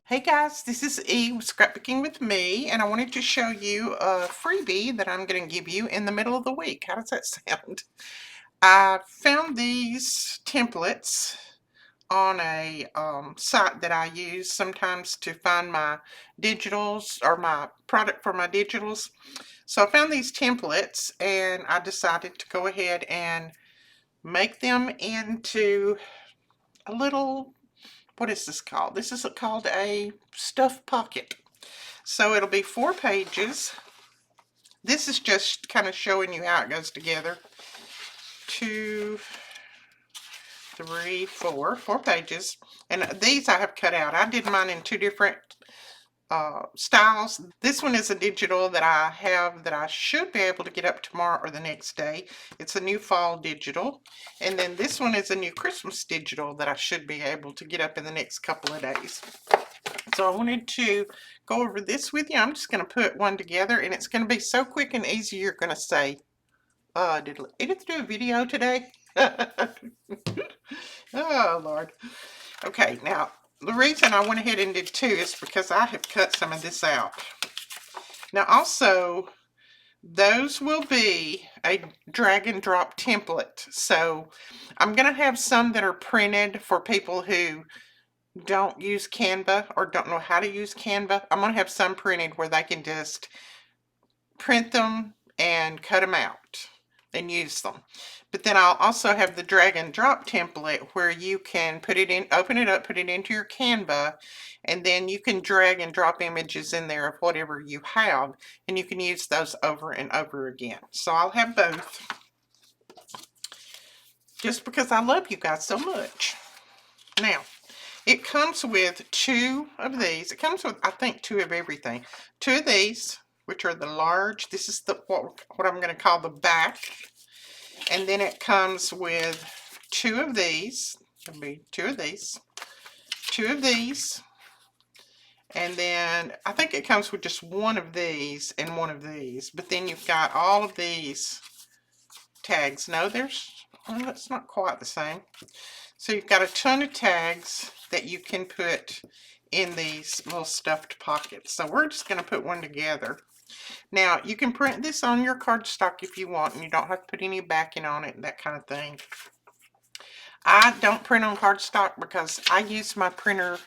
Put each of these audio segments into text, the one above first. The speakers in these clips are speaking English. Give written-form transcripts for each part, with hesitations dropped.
Hey guys, this is E with Scrapbooking with Me, and I wanted to show you a freebie that I'm going to give you in the middle of the week. How does that sound? I found these templates on a site that I use sometimes to find my digitals or my product for my digitals. So I found these templates and I decided to go ahead and make them into a little, what is this called? This is called a stuffed pocket. So it'll be 4 pages. This is just kind of showing you how it goes together. 2, 3, 4 pages. And these I have cut out. I did mine in 2 different styles. This one is a digital that I have that I should be able to get up tomorrow or the next day. It's a new fall digital. And then this one is a new Christmas digital that I should be able to get up in the next couple of days. So I wanted to go over this with you. I'm just going to put one together, and it's going to be so quick and easy you're going to say, did Edith do a video today? Oh, Lord. Okay, now, the reason I went ahead and did 2 is because I have cut some of this out. Now, also, those will be a drag and drop template. So I'm going to have some that are printed for people who don't use Canva or don't know how to use Canva. I'm going to have some printed where they can just print them and cut them out and use them. But then I'll also have the drag and drop template where you can put it in, open it up, put it into your Canva, and then you can drag and drop images in there of whatever you have, and you can use those over and over again. So I'll have both, just because I love you guys so much. Now, it comes with 2 of these. It comes with, I think, 2 of everything. 2 of these, which are the large. This is the what I'm going to call the back. And then it comes with 2 of these. There'll be 2 of these. 2 of these. And then I think it comes with just 1 of these and 1 of these. But then you've got all of these tags. No, it's not quite the same. So you've got a ton of tags that you can put in these little stuffed pockets. So we're just going to put one together. Now, you can print this on your cardstock if you want, and you don't have to put any backing on it and that kind of thing. I don't print on cardstock because I use my printer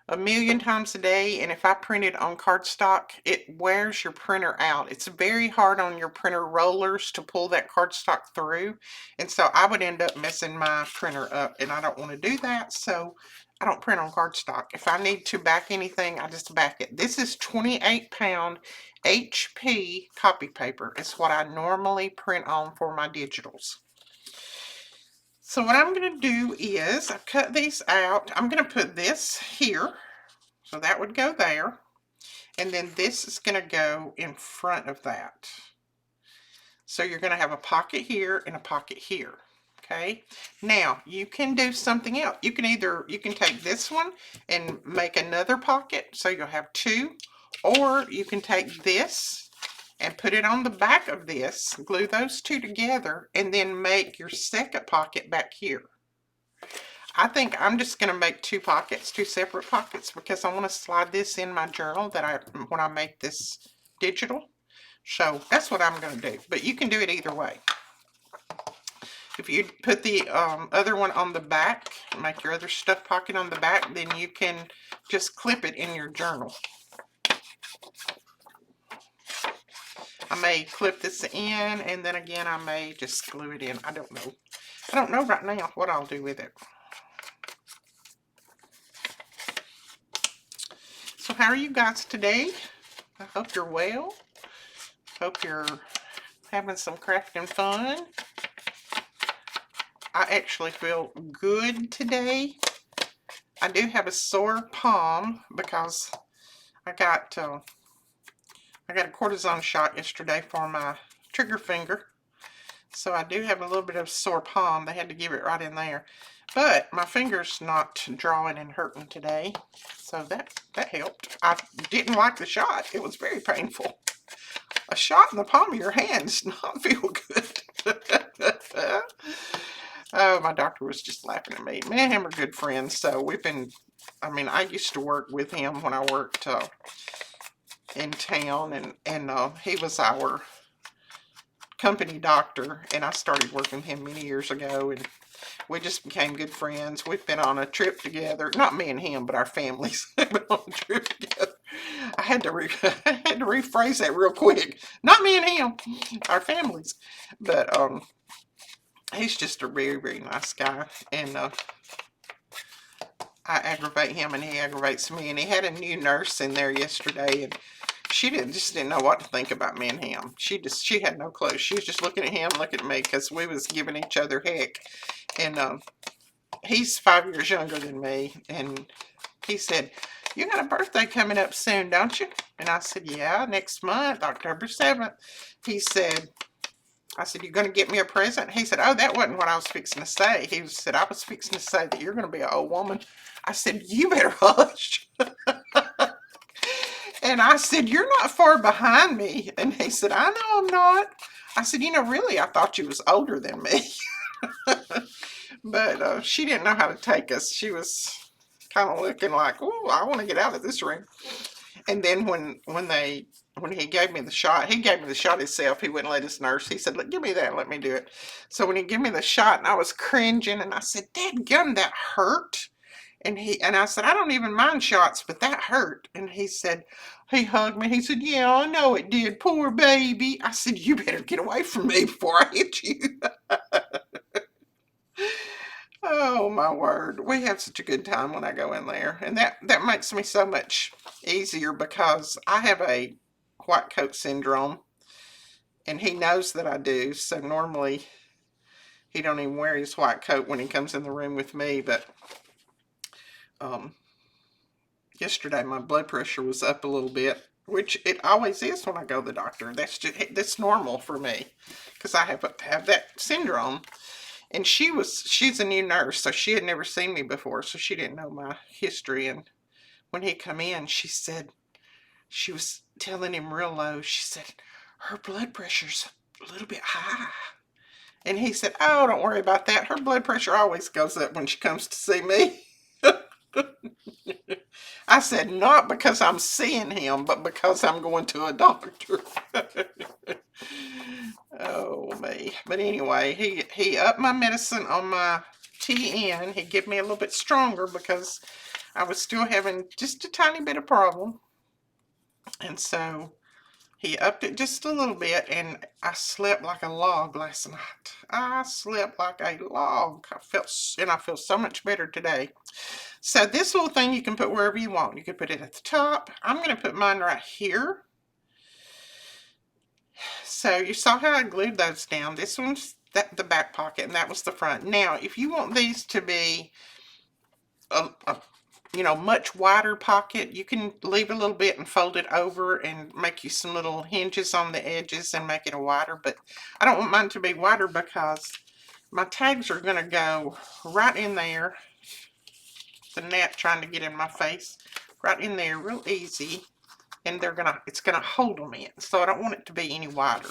a million times a day, and if I print it on cardstock, it wears your printer out. It's very hard on your printer rollers to pull that cardstock through, and so I would end up messing my printer up, and I don't want to do that, so I don't print on cardstock. If I need to back anything, I just back it. This is 28-pound HP copy paper. It's what I normally print on for my digitals. So what I'm going to do is I've cut these out. I'm going to put this here. So that would go there. And then this is going to go in front of that. So you're going to have a pocket here and a pocket here. Okay. Now you can do something else. You can take this one and make another pocket. So you'll have 2. Or you can take this and put it on the back of this, glue those 2 together, and then make your second pocket back here. I think I'm just going to make 2 pockets, 2 separate pockets, because I want to slide this in my journal when I make this digital. So that's what I'm going to do, but you can do it either way. If you put the other one on the back, make your other stuff pocket on the back, then you can just clip it in your journal. I may clip this in, and then again, I may just glue it in. I don't know. I don't know right now what I'll do with it. So how are you guys today? I hope you're well. Hope you're having some crafting fun. I actually feel good today. I do have a sore palm because I got a cortisone shot yesterday for my trigger finger. So I do have a little bit of sore palm. They had to give it right in there. But my finger's not drawing and hurting today. So that helped. I didn't like the shot. It was very painful. A shot in the palm of your hand does not feel good. Oh, my doctor was just laughing at me. Me and him are good friends, so we've been, I mean, I used to work with him when I worked in town, and he was our company doctor, and I started working with him many years ago, and we just became good friends. We've been on a trip together. Not me and him, but our families have been on a trip together. I had to I had to rephrase that real quick. Not me and him, our families. But he's just a very, very nice guy, and I aggravate him, and he aggravates me. And he had a new nurse in there yesterday, and she just didn't know what to think about me and him. She had no clue. She was just looking at him, looking at me, because we was giving each other heck. And he's 5 years younger than me, and he said, "You got a birthday coming up soon, don't you?" And I said, "Yeah, next month, October 7th. He said, I said, "You going to get me a present?" He said, "Oh, that wasn't what I was fixing to say." He said, "I was fixing to say that you're going to be an old woman." I said, "You better hush." And I said, "You're not far behind me." And he said, "I know I'm not." I said, "Really, I thought you was older than me." But she didn't know how to take us. She was kind of looking like, "Oh, I want to get out of this room." And then when he gave me the shot, he gave me the shot himself. He wouldn't let his nurse. He said, "Look, give me that and let me do it." So when he gave me the shot, and I was cringing, and I said, "Dadgum, that hurt." And I said, "I don't even mind shots, but that hurt." And he hugged me. He said, "Yeah, I know it did. Poor baby." I said, "You better get away from me before I hit you." Oh, my word. We have such a good time when I go in there. And that makes me so much easier, because I have a white coat syndrome, and he knows that I do. So normally he don't even wear his white coat when he comes in the room with me. But um, yesterday my blood pressure was up a little bit, which it always is when I go to the doctor. That's normal for me, because I have that syndrome. And she's a new nurse, so she had never seen me before, so she didn't know my history. And when he come in, she was telling him real low. She said, "Her blood pressure's a little bit high." And he said, "Oh, don't worry about that. Her blood pressure always goes up when she comes to see me." I said, "Not because I'm seeing him, but because I'm going to a doctor." Oh, me. But anyway, he upped my medicine on my TN. He gave me a little bit stronger, because I was still having just a tiny bit of problem. And so he upped it just a little bit, and I slept like a log last night. I slept like a log. I feel so much better today. So this little thing you can put wherever you want. You can put it at the top. I'm going to put mine right here. So you saw how I glued those down. This one's the back pocket, and that was the front. Now, if you want these to be a much wider pocket, you can leave a little bit and fold it over and make you some little hinges on the edges and make it a wider. But I don't want mine to be wider, because my tags are going to go right in there. The gnat trying to get in my face. Right in there, real easy. And it's gonna hold them in. So I don't want it to be any wider.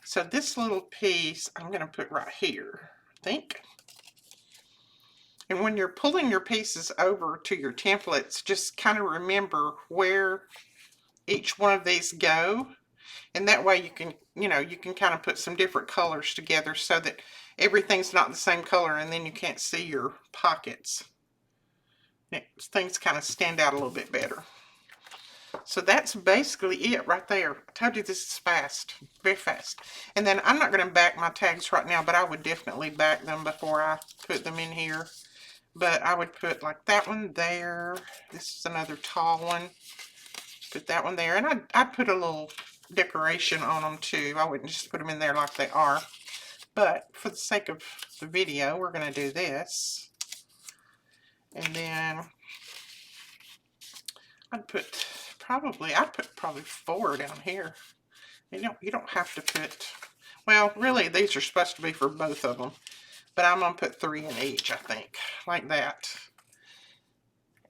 So this little piece I'm gonna put right here, I think. And when you're pulling your pieces over to your templates, just kind of remember where each one of these go. And that way you can kind of put some different colors together, so that everything's not the same color, and then you can't see your pockets. Things kind of stand out a little bit better. So that's basically it right there. I told you this is fast, very fast. And then I'm not going to back my tags right now, but I would definitely back them before I put them in here. But I would put like that one there. This is another tall one. Put that one there. And I'd put a little decoration on them too. I wouldn't just put them in there like they are. But for the sake of the video, we're going to do this. And then I'd put probably 4 down here. You don't have to put, well, really these are supposed to be for both of them, but I'm going to put 3 in each, I think, like that.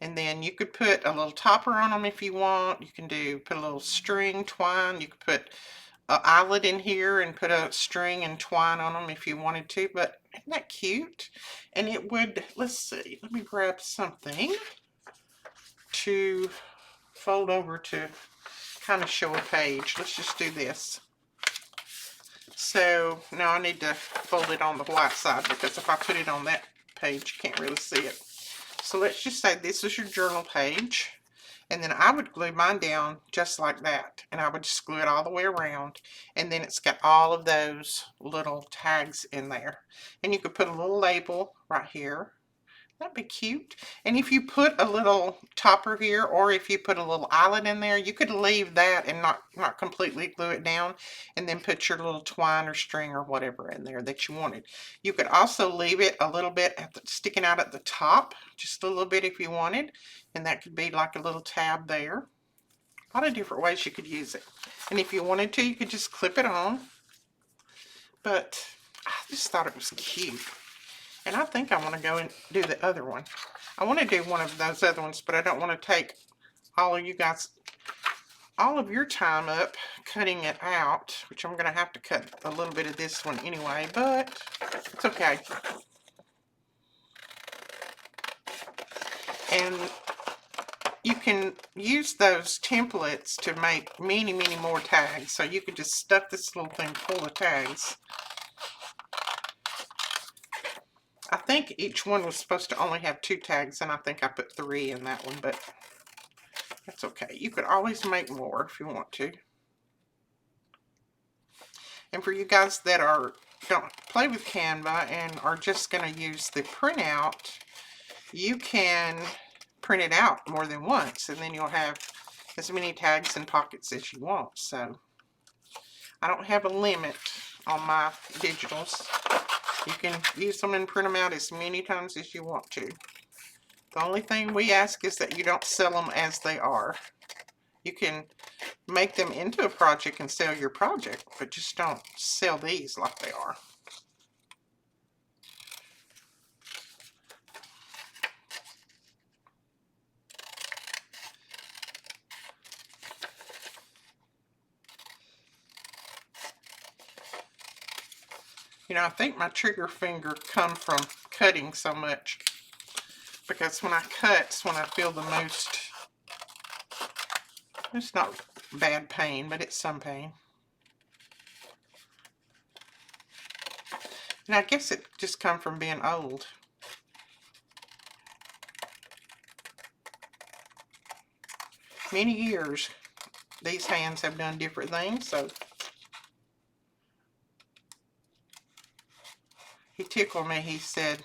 And then you could put a little topper on them if you want. You can put a little string, twine. You could put an eyelet in here and put a string and twine on them if you wanted to, but Isn't that cute? And it would, let's see, let me grab something to fold over to kind of show a page. Let's just do this. So now I need to fold it on the white side, because if I put it on that page, you can't really see it. So let's just say this is your journal page. And then I would glue mine down just like that. And I would just glue it all the way around. And then it's got all of those little tags in there. And you could put a little label right here. That'd be cute. And if you put a little topper here, or if you put a little eyelet in there, you could leave that and not completely glue it down, and then put your little twine or string or whatever in there that you wanted. You could also leave it a little bit sticking out at the top, just a little bit if you wanted, and that could be like a little tab there. A lot of different ways you could use it. And if you wanted to, you could just clip it on. But I just thought it was cute. And I think I want to go and do the other one. I want to do one of those other ones, but I don't want to take all of you guys, all of your time up cutting it out, which I'm going to have to cut a little bit of this one anyway, but it's okay. And you can use those templates to make many, many more tags. So you could just stuff this little thing full of tags. I think each one was supposed to only have 2 tags, and I think I put 3 in that one, but that's okay. You could always make more if you want to. And for you guys that don't play with Canva and are just going to use the printout, you can print it out more than once, and then you'll have as many tags and pockets as you want. So I don't have a limit on my digitals. You can use them and print them out as many times as you want to. The only thing we ask is that you don't sell them as they are. You can make them into a project and sell your project, but just don't sell these like they are. You know, I think my trigger finger comes from cutting so much, because when I cut, it's when I feel the most, it's not bad pain, but it's some pain. And I guess it just comes from being old. Many years, these hands have done different things, so he tickled me. He said,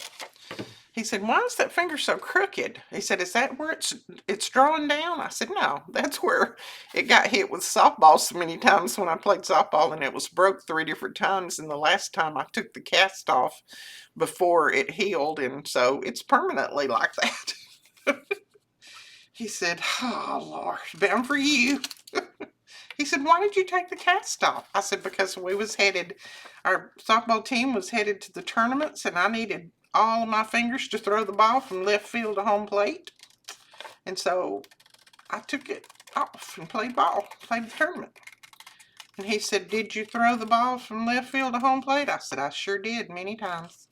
why is that finger so crooked? He said, is that where it's drawing down? I said, no, that's where it got hit with softball so many times when I played softball, and it was broke 3 different times, and the last time I took the cast off before it healed, and so it's permanently like that. He said, oh, Lord, bound for you. He said, why did you take the cast off? I said, because our softball team was headed to the tournaments, and I needed all of my fingers to throw the ball from left field to home plate. And so I took it off and played the tournament. And he said, did you throw the ball from left field to home plate? I said, I sure did, many times.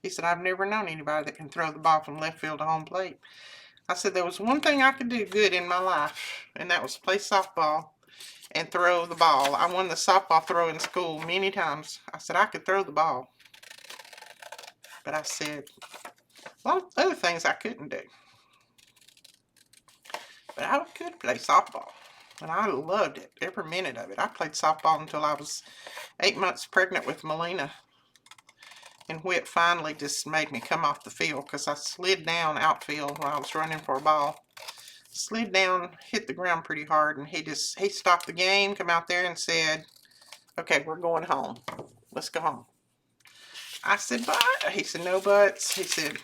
He said, I've never known anybody that can throw the ball from left field to home plate. I said, there was one thing I could do good in my life, and that was play softball and throw the ball. I won the softball throw in school many times. I said, I could throw the ball. But I said, a lot of other things I couldn't do. But I could play softball. And I loved it, every minute of it. I played softball until I was 8 months pregnant with Melina. And Whit finally just made me come off the field, because I slid down outfield when I was running for a ball. Slid down, hit the ground pretty hard, and he stopped the game, come out there and said, okay, we're going home. Let's go home. I said, but. He said, no buts. He said,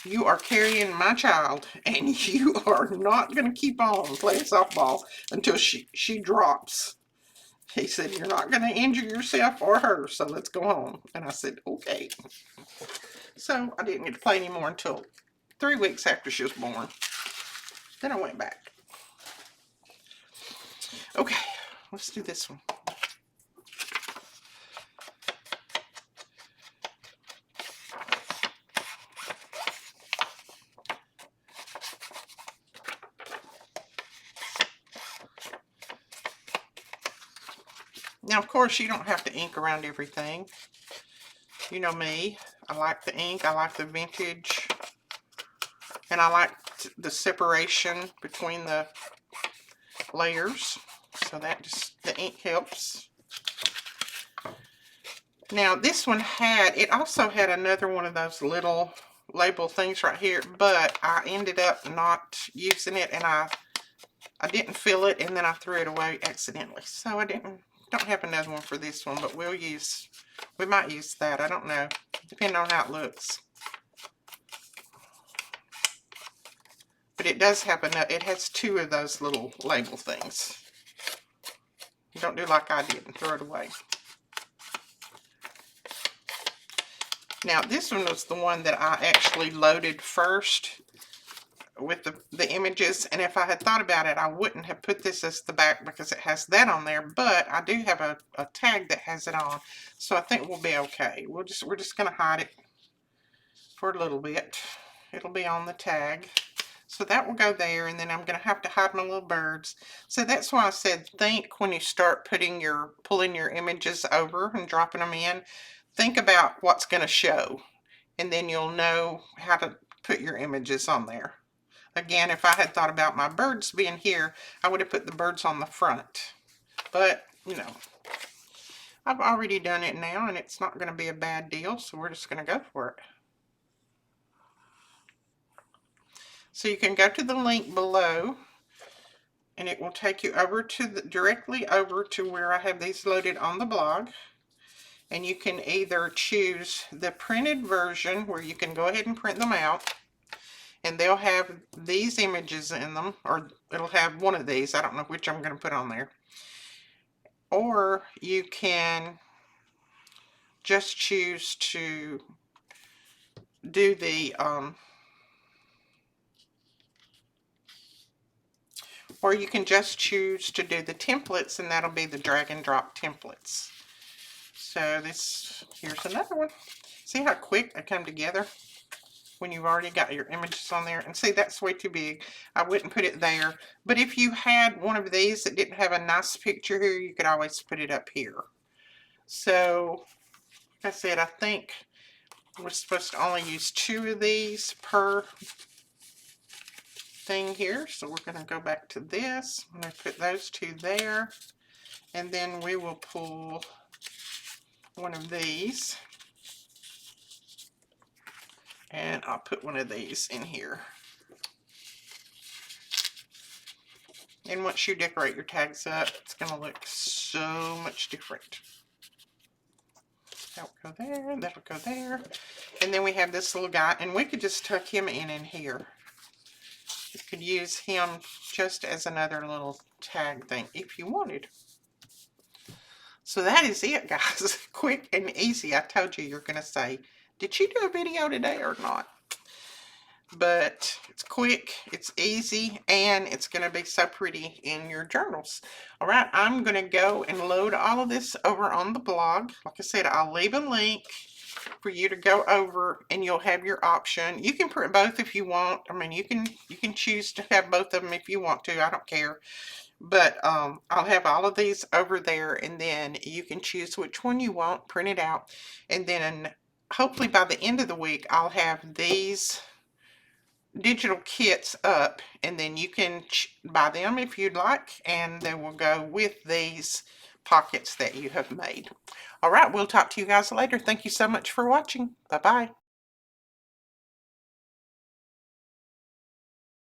you are carrying my child, and you are not going to keep on playing softball until she drops. He said, you're not going to injure yourself or her, so let's go home. And I said, okay. So I didn't get to play anymore until 3 weeks after she was born. Then I went back. Okay, let's do this one. Now, of course, you don't have to ink around everything. You know me. I like the ink. I like the vintage. And I like the separation between the layers. So that just, the ink helps. Now, this one it also had another one of those little label things right here, but I ended up not using it, and I didn't fill it, and then I threw it away accidentally. So I don't have another one for this one, but we might use that. I don't know, depending on how it looks. But it does have it has two of those little label things. Don't do like I did and throw it away. Now, this one was the one that I actually loaded first with the images, and if I had thought about it, I wouldn't have put this as the back because it has that on there, but I do have a tag that has it on, so I think we'll be okay. We're just going to hide it for a little bit. It'll be on the tag. So that will go there, and then I'm going to have to hide my little birds. So that's why I said think when you start pulling your images over and dropping them in, think about what's going to show, and then you'll know how to put your images on there. Again, if I had thought about my birds being here, I would have put the birds on the front. But, you know, I've already done it now, and it's not going to be a bad deal, so we're just going to go for it. So you can go to the link below, and it will take you over to directly over to where I have these loaded on the blog. And you can either choose the printed version where you can go ahead and print them out, and they'll have these images in them, or it'll have one of these. I don't know which I'm going to put on there. Or you can just choose to do the or you can just choose to do the templates, and that'll be the drag and drop templates. So here's another one. See how quick they come together when you've already got your images on there? And see, that's way too big. I wouldn't put it there. But if you had one of these that didn't have a nice picture here, you could always put it up here. So, like I said, I think we're supposed to only use 2 of these per thing here. So we're going to go back to this. I'm going to put those 2 there. And then we will pull one of these, and I'll put one of these in here. And once you decorate your tags up, it's going to look so much different. That'll go there, that'll go there. And then we have this little guy, and we could just tuck him in here. You could use him just as another little tag thing if you wanted. So that is it, guys. Quick and easy. I told you you're going to say, did she do a video today or not? But it's quick, it's easy, and it's going to be so pretty in your journals. All right, I'm going to go and load all of this over on the blog. Like I said, I'll leave a link for you to go over, and you'll have your option. You can print both if you want. I mean, you can choose to have both of them if you want to. I don't care. But I'll have all of these over there, and then you can choose which one you want, print it out, and then hopefully by the end of the week I'll have these digital kits up, and then you can buy them if you'd like, and they will go with these pockets that you have made. All right, we'll talk to you guys later. Thank you so much for watching. Bye-bye.